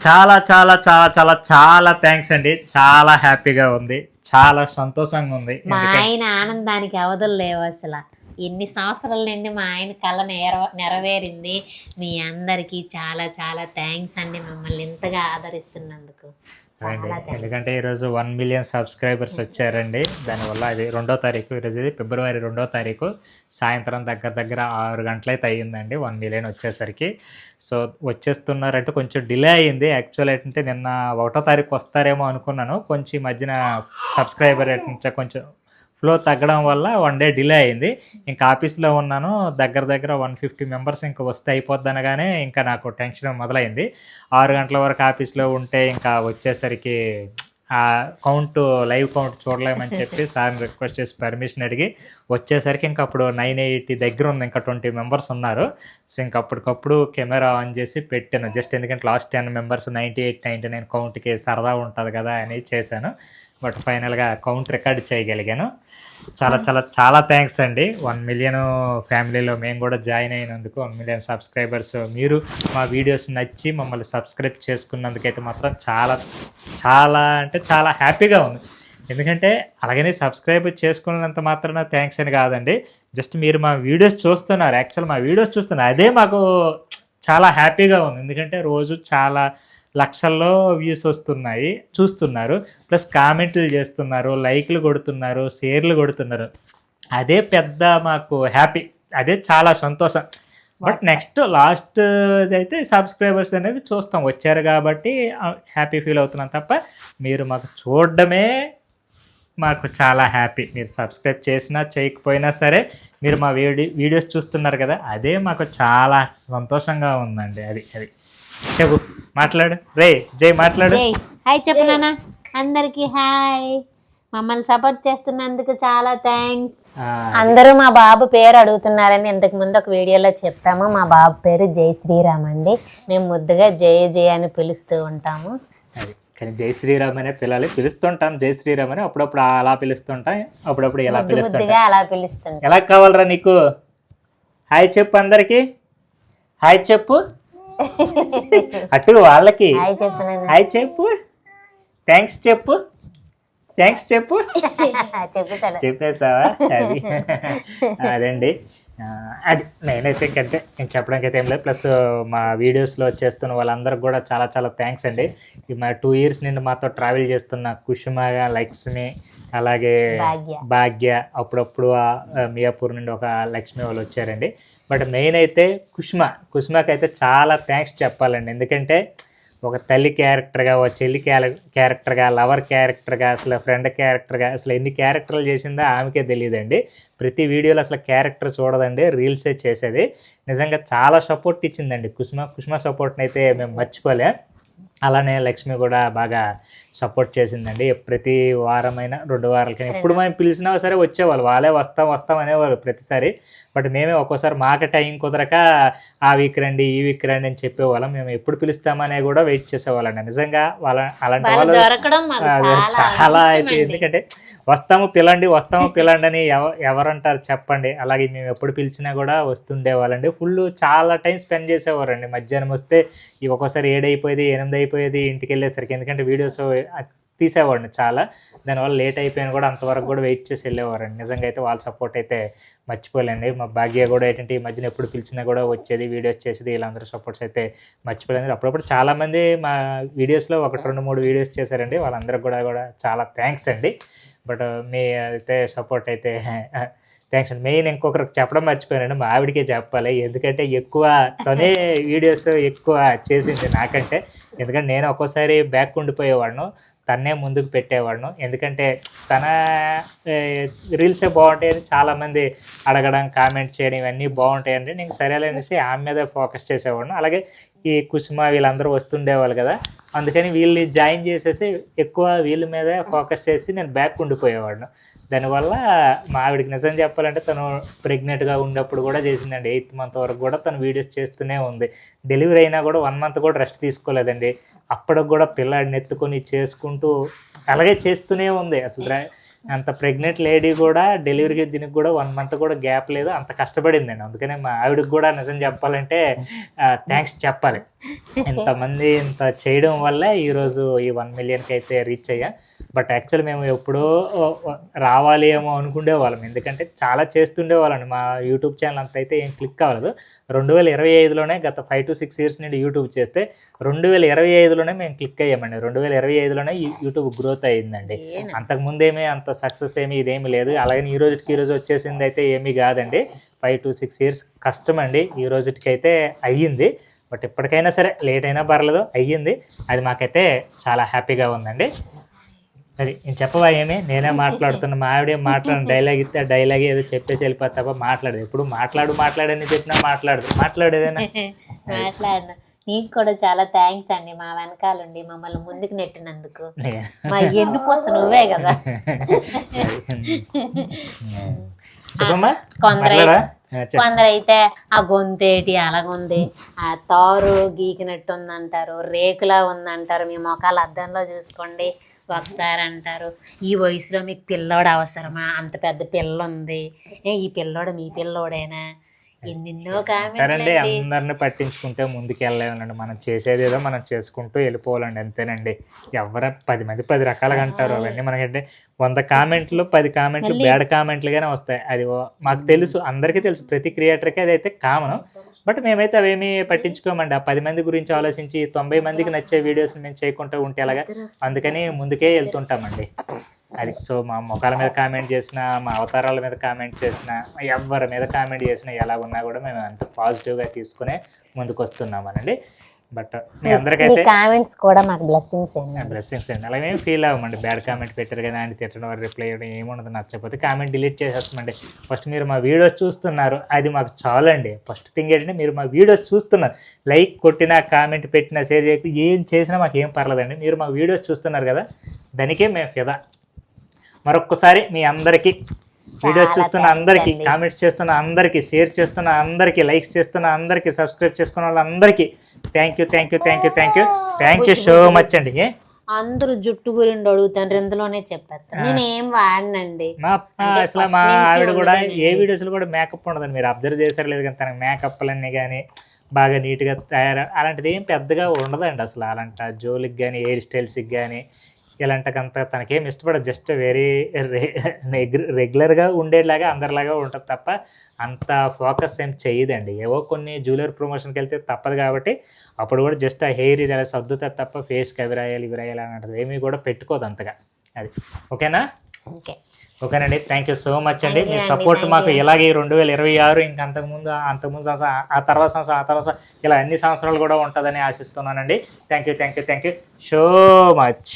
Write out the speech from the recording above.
చాలా చాలా చాలా చాలా చాలా థ్యాంక్స్ అండి. చాలా హ్యాపీగా ఉంది, చాలా సంతోషంగా ఉంది. మా ఆయన ఆనందానికి అవధులు లేవు అసలు. ఎన్ని సంవత్సరాల నుండి మా ఆయన కళ నెరవేరింది. మీ అందరికీ చాలా చాలా థ్యాంక్స్ అండి, మమ్మల్ని ఇంతగా ఆదరిస్తున్నందుకు చాలా థ్యాంక్స్. ఎందుకంటే ఈరోజు 1 మిలియన్ సబ్స్క్రైబర్స్ వచ్చారండి. దానివల్ల అది 2వ తారీఖు, ఈరోజు ఇది ఫిబ్రవరి 2వ తారీఖు సాయంత్రం దగ్గర దగ్గర 6 గంటలైతే అయ్యిందండి 1 మిలియన్ వచ్చేసరికి. సో వచ్చేస్తున్నారంటే కొంచెం డిలే అయ్యింది. యాక్చువల్ ఏంటంటే నిన్న 1వ తారీఖు వస్తారేమో అనుకున్నాను. కొంచెం ఈ మధ్యన సబ్స్క్రైబర్ ఏంటంటే కొంచెం ఫ్లో తగ్గడం వల్ల 1 డే డిలే అయింది. ఇంకా ఆఫీస్లో ఉన్నాను, దగ్గర దగ్గర 150 మెంబర్స్ ఇంకా వస్తే అయిపోద్ది అనగానే ఇంకా నాకు టెన్షన్ మొదలైంది. 6 గంటల వరకు ఆఫీస్లో ఉంటే ఇంకా వచ్చేసరికి ఆ లైవ్ కౌంట్ చూడలేమని చెప్పి సార్ని రిక్వెస్ట్ చేసి పర్మిషన్ అడిగి వచ్చేసరికి ఇంకా అప్పుడు 980 దగ్గర ఉంది, ఇంకా 20 మెంబర్స్ ఉన్నారు. సో ఇంకా అప్పటికప్పుడు కెమెరా ఆన్ చేసి పెట్టాను. జస్ట్ ఎందుకంటే లాస్ట్ 10 మెంబర్స్ 98, 99 కౌంట్కి సరదా ఉంటుంది కదా అని చేశాను. బట్ ఫైనల్గా కౌంట్ రికార్డ్ చేయగలిగాను. చాలా చాలా చాలా థ్యాంక్స్ అండి. 1 మిలియన్ ఫ్యామిలీలో మేము కూడా జాయిన్ అయినందుకు, 1 మిలియన్ సబ్స్క్రైబర్స్ మీరు మా వీడియోస్ నచ్చి మమ్మల్ని సబ్స్క్రైబ్ చేసుకున్నందుకైతే మాత్రం చాలా చాలా అంటే చాలా హ్యాపీగా ఉంది. ఎందుకంటే అలాగనే సబ్స్క్రైబ్ చేసుకున్నంత మాత్రాన థ్యాంక్స్ అని కాదండి, జస్ట్ మీరు మా వీడియోస్ చూస్తున్నారు, యాక్చువల్ మా వీడియోస్ చూస్తున్నారు, అదే మాకు చాలా హ్యాపీగా ఉంది. ఎందుకంటే రోజు చాలా లక్షల్లో వ్యూస్ వస్తున్నాయి, చూస్తున్నారు, ప్లస్ కామెంట్లు చేస్తున్నారు, లైక్లు కొడుతున్నారు, షేర్లు కొడుతున్నారు, అదే పెద్ద మాకు హ్యాపీ, అదే చాలా సంతోషం. బట్ నెక్స్ట్ లాస్ట్ అయితే సబ్స్క్రైబర్స్ అనేది చూస్తాం, వచ్చారు కాబట్టి హ్యాపీ ఫీల్ అవుతున్నాం తప్ప మీరు మాకు చూడడమే మాకు చాలా హ్యాపీ. మీరు సబ్స్క్రైబ్ చేసినా చేయకపోయినా సరే మీరు మా వీడియోస్ చూస్తున్నారు కదా, అదే మాకు చాలా సంతోషంగా ఉందండి. అది చెప్పు, మాట్లాడు రే జై, మాట్లాడు. హాయ్ చెప్పు నాన్న అందరికి. హాయ్, మమ్మల్ని సపోర్ట్ చేస్తున్నందుకు చాలా థ్యాంక్స్. అందరూ మా బాబు పేరు అడుగుతున్నారని ఇంతకు ముందు ఒక వీడియోలో చెప్పాము. మా బాబు పేరు జై శ్రీరామ్ అండి. మేము ముద్దుగా జయ జయ అని పిలుస్తూ ఉంటాము. అది కానీ జై శ్రీరామ్ అనే పిలుస్తుంటాం, జై శ్రీరామ్ అని అప్పుడప్పుడు అలా పిలుస్తుంటాం, అప్పుడప్పుడు ఎలా ముద్దుగా అలా పిలుస్తుంటాం. ఎలా కావాలరా నీకు? హాయ్ చెప్పు అందరికి, హాయ్ చెప్పు అటు వాళ్ళకి హాయ్ చెప్పు, థ్యాంక్స్ చెప్పు, థ్యాంక్స్ చెప్పు చెప్పేసావా? అది అదండి. అది నేనైతే ఇంకంతే, నేను చెప్పడానికి అయితే ఏం లేదు. ప్లస్ మా వీడియోస్లో చేస్తున్న వాళ్ళందరికి కూడా చాలా చాలా థ్యాంక్స్ అండి. మా 2 ఇయర్స్ నుండి మాతో ట్రావెల్ చేస్తున్న కుసుమగా, లక్ష్మి, అలాగే భాగ్య, అప్పుడప్పుడు మియాపూర్ నుండి ఒక లక్ష్మి వాళ్ళు వచ్చారండి. బట్ మెయిన్ అయితే కుసుమకి అయితే చాలా థ్యాంక్స్ చెప్పాలండి. ఎందుకంటే ఒక తల్లి క్యారెక్టర్గా, ఒక చెల్లి క్యారెక్టర్గా, లవర్ క్యారెక్టర్గా, అసలు ఫ్రెండ్ క్యారెక్టర్గా, అసలు ఎన్ని క్యారెక్టర్లు చేసిందో ఆమెకే తెలియదండి. ప్రతి వీడియోలో అసలు క్యారెక్టర్ చూడదండి, రీల్సే చేసేది. నిజంగా చాలా సపోర్ట్ ఇచ్చిందండి కుసుమ సపోర్ట్ని అయితే మేము మర్చిపోలేం. అలానే లక్ష్మి కూడా బాగా సపోర్ట్ చేసిందండి. ప్రతి వారమైనా 2 వారాలకైనా ఎప్పుడు మేము పిలిచినా సరే వచ్చేవాళ్ళు, వాళ్ళే వస్తాం అనేవాళ్ళు ప్రతిసారి. బట్ మేమే ఒక్కోసారి మాకు టైం కుదరక ఆ వీక్ రండి, ఈ వీక్ రండి అని చెప్పేవాళ్ళం. మేము ఎప్పుడు పిలుస్తామనే కూడా వెయిట్ చేసేవాళ్ళండి. నిజంగా అలాంటి వాళ్ళు చాలా అయితే, ఎందుకంటే వస్తాము పిల్లండి అని ఎవరంటారు చెప్పండి. అలాగే మేము ఎప్పుడు పిలిచినా కూడా వస్తుండేవాళ్ళండి. ఫుల్ చాలా టైం స్పెండ్ చేసేవారండి. మధ్యాహ్నం వస్తే ఒక్కోసారి 7 అయిపోయేది, 8 అయిపోయేది ఇంటికి వెళ్ళేసరికి. ఎందుకంటే వీడియోస్ తీసేవాడిని చాలా, దానివల్ల లేట్ అయిపోయినా కూడా అంతవరకు కూడా వెయిట్ చేసి వెళ్ళేవారండి. నిజంగా అయితే వాళ్ళ సపోర్ట్ అయితే మర్చిపోలేండి. మా భాగ్య కూడా ఏంటంటే ఈ మధ్యన ఎప్పుడు పిలిచినా కూడా వచ్చేది, వీడియోస్ చేసేది. వీళ్ళందరూ సపోర్ట్స్ అయితే మర్చిపోలేదు. అప్పుడప్పుడు చాలామంది మా వీడియోస్లో 1, 2, 3 వీడియోస్ చేశారండి. వాళ్ళందరికీ కూడా చాలా థ్యాంక్స్ అండి. బట్ మీ అయితే సపోర్ట్ అయితే థ్యాంక్స్ అండి. మెయిన్ ఇంకొకరికి చెప్పడం మర్చిపోయానండి, మా ఆవిడకే చెప్పాలి. ఎందుకంటే తనే వీడియోస్ ఎక్కువ చేసింది నాకంటే. ఎందుకంటే నేను ఒక్కోసారి బ్యాక్ ఉండిపోయేవాడిను, తన్నే ముందుకు పెట్టేవాడిను. ఎందుకంటే తన రీల్సే బాగుంటాయని చాలామంది అడగడం, కామెంట్ చేయడం ఇవన్నీ బాగుంటాయండి. నేను సరేలేనేసి ఆమె మీద ఫోకస్ చేసేవాడిను. అలాగే ఈ కుసుమ వీళ్ళందరూ వస్తుండేవాళ్ళు కదా, అందుకని వీళ్ళని జాయిన్ చేసేసి ఎక్కువ వీళ్ళ మీదే ఫోకస్ చేసి నేను బ్యాక్ ఉండిపోయేవాడిను. దానివల్ల మా ఆవిడకి నిజం చెప్పాలంటే తను ప్రెగ్నెంట్గా ఉన్నప్పుడు కూడా చేసిందండి. 8th మంత్ వరకు కూడా తను వీడియోస్ చేస్తూనే ఉంది. డెలివరీ అయినా కూడా 1 మంత్ కూడా రెస్ట్ తీసుకోలేదండి. అప్పటికి కూడా పిల్లాడిని ఎత్తుకొని చేసుకుంటూ అలాగే చేస్తూనే ఉంది. అసలు అంత ప్రెగ్నెంట్ లేడీ కూడా డెలివరీకి దీనికి కూడా 1 month కూడా గ్యాప్ లేదు, అంత కష్టపడిందండి. అందుకనే మా ఆవిడకి కూడా నిజం చెప్పాలంటే థ్యాంక్స్ చెప్పాలి. ఇంతమంది ఇంత చేయడం వల్ల ఈరోజు ఈ 1 millionకి అయితే రీచ్ అయ్యా. బట్ యాక్చువల్ మేము ఎప్పుడో రావాలి ఏమో అనుకునే వాళ్ళం, ఎందుకంటే చాలా చేస్తుండేవాళ్ళండి. మా యూట్యూబ్ ఛానల్ అంత అయితే ఏం క్లిక్ అవ్వలేదు. 2025లోనే గత 5 to 6 years నుండి యూట్యూబ్ చేస్తే 2025లోనే మేము క్లిక్ అయ్యామండి. 2025లోనే యూట్యూబ్ గ్రోత్ అయ్యిందండి. అంతకుముందు ఏమీ అంత సక్సెస్ ఏమీ ఇదేమీ లేదు. అలాగే ఈ రోజు వచ్చేసింది అయితే ఏమీ కాదండి. 5 to 6 years కష్టం అండి. ఈ రోజుకి అయితే అయ్యింది. బట్ ఇప్పటికైనా సరే లేట్ అయినా పర్లేదు, అయ్యింది. అది మాకైతే చాలా హ్యాపీగా ఉందండి. సరే నేను చెప్పవా ఏమి, నేనే మాట్లాడుతున్నా. మా ఆవిడే డైలాగ్ ఇస్తే డైలాగ్ ఏదో చెప్పేసి వెళ్ళిపోతా తప్ప మాట్లాడదు. ఎప్పుడు మాట్లాడని చెప్పినా మాట్లాడేదేనా. మాట్లాడినా నీకు కూడా చాలా థ్యాంక్స్ అండి, మా వెనకాలండి మమ్మల్ని ముందుకు నెట్టినందుకు. మా ఎన్ను పోస నువ్వే కదా. కొందరైతే ఆ గొంతేటి అలాగుంది, ఆ తారు గీకినట్టు ఉందంటారు, రేకులా ఉందంటారు, మీ మొఖాలు అద్దంలో చూసుకోండి ఒకసారి అంటారు. ఈ వయసులో మీకు పిల్లోడు అవసరమా, అంత పెద్ద పిల్ల ఉంది, ఈ పిల్లోడు మీ పిల్లోడేనా, ఎన్నెన్నో కామెంట్లండి. అందరిని పట్టించుకుంటే ముందుకు వెళ్ళలేమండి. మనం చేసేది ఏదో మనం చేసుకుంటూ వెళ్ళిపోవాలండి, అంతేనండి. ఎవరు 10 మంది 10 రకాలుగా అంటారు. అవన్నీ మనకంటే 100 కామెంట్లు 10 కామెంట్లు బ్యాడ్ కామెంట్లుగానే వస్తాయి. అది మాకు తెలుసు, అందరికీ తెలుసు, ప్రతి క్రియేటర్కి అది అయితే కామన్. బట్ మేమైతే అవేమీ పట్టించుకోమండి. ఆ 10 మంది గురించి ఆలోచించి 90 మందికి నచ్చే వీడియోస్ మేము చేయకుంటూ ఉంటే అలాగా, అందుకని ముందుకే వెళ్తుంటామండి. అది సో మా ముఖాల మీద కామెంట్ చేసినా, మా అవతారాల మీద కామెంట్ చేసినా, ఎవరి మీద కామెంట్ చేసినా, ఎలా ఉన్నా కూడా మేము అంత పాజిటివ్గా తీసుకునే ముందుకు వస్తున్నామనండి. బట్ మీ అందరికైతే కామెంట్స్ కూడా మాకు బ్లెస్సింగ్స్ అండి. అలాగే ఫీల్ అవ్వమండి. బ్యాడ్ కామెంట్ పెట్టారు కదా అని తిట్టడం వారు రిప్లై ఇవ్వడం ఏముండదు. నచ్చకపోతే కామెంట్ డిలీట్ చేసేస్తామండి. ఫస్ట్ మీరు మా వీడియోస్ చూస్తున్నారు, అది మాకు చాలండి. ఫస్ట్ థింగ్ ఏంటంటే మీరు మా వీడియోస్ చూస్తున్నారు, లైక్ కొట్టినా కామెంట్ పెట్టినా షేర్ చేయకపోతే ఏం చేసినా మాకు ఏం పర్లేదండి. మీరు మా వీడియోస్ చూస్తున్నారు కదా, దానికే మేము ఫిదా. మరొక్కసారి మీ అందరికీ, వీడియో చూస్తున్న అందరికీ, కామెంట్స్ చేస్తున్న అందరికీ, షేర్ చేస్తున్న అందరికీ, లైక్స్ చేస్తున్న అందరికీ, సబ్స్క్రైబ్ చేసుకున్న వాళ్ళందరికీ థ్యాంక్ యూ సో మచ్ అండి. అందరూ జుట్టు గురించి అడుగుతాను, ఇందులోనే చెప్పేస్తాను, నేను ఏం వాడనండి. అసలు మా ఆవిడ కూడా ఏ వీడియోస్లో కూడా మేకప్ ఉండదండి. మీరు అబ్జర్వ్ చేశారు లేదు, కానీ తనకు మేకప్లన్నీ కానీ బాగా నీట్గా అలాంటిది ఏం పెద్దగా ఉండదండి. అసలు అలాంటి జోలికి కానీ హెయిర్ స్టైల్స్కి కానీ ఇలాంటికంతా తనకేం ఇష్టపడదు. జస్ట్ వెరీ రెగ్యులర్గా ఉండేలాగా అందరిలాగా ఉంటుంది తప్ప అంత ఫోకస్ ఏం చేయదండి. ఏవో కొన్ని జ్యువెలరీ ప్రమోషన్కి వెళ్తే తప్పదు కాబట్టి అప్పుడు కూడా జస్ట్ ఆ హెయిర్ ఇది అలా సర్దుతుంది తప్ప ఫేస్కి అవి రాయాలి అన్నట్టు ఏమీ కూడా పెట్టుకోదు అంతగా. అది ఓకేనా? ఓకేనండి. థ్యాంక్ యూ సో మచ్ అండి. మీ సపోర్ట్ మాకు ఇలాగే 2026 ఇంకా అంతకుముందు సంవత్సరం, ఆ తర్వాత సంవత్సరం ఇలా అన్ని సంవత్సరాలు కూడా ఉంటుందని ఆశిస్తున్నానండి. Thank you so much.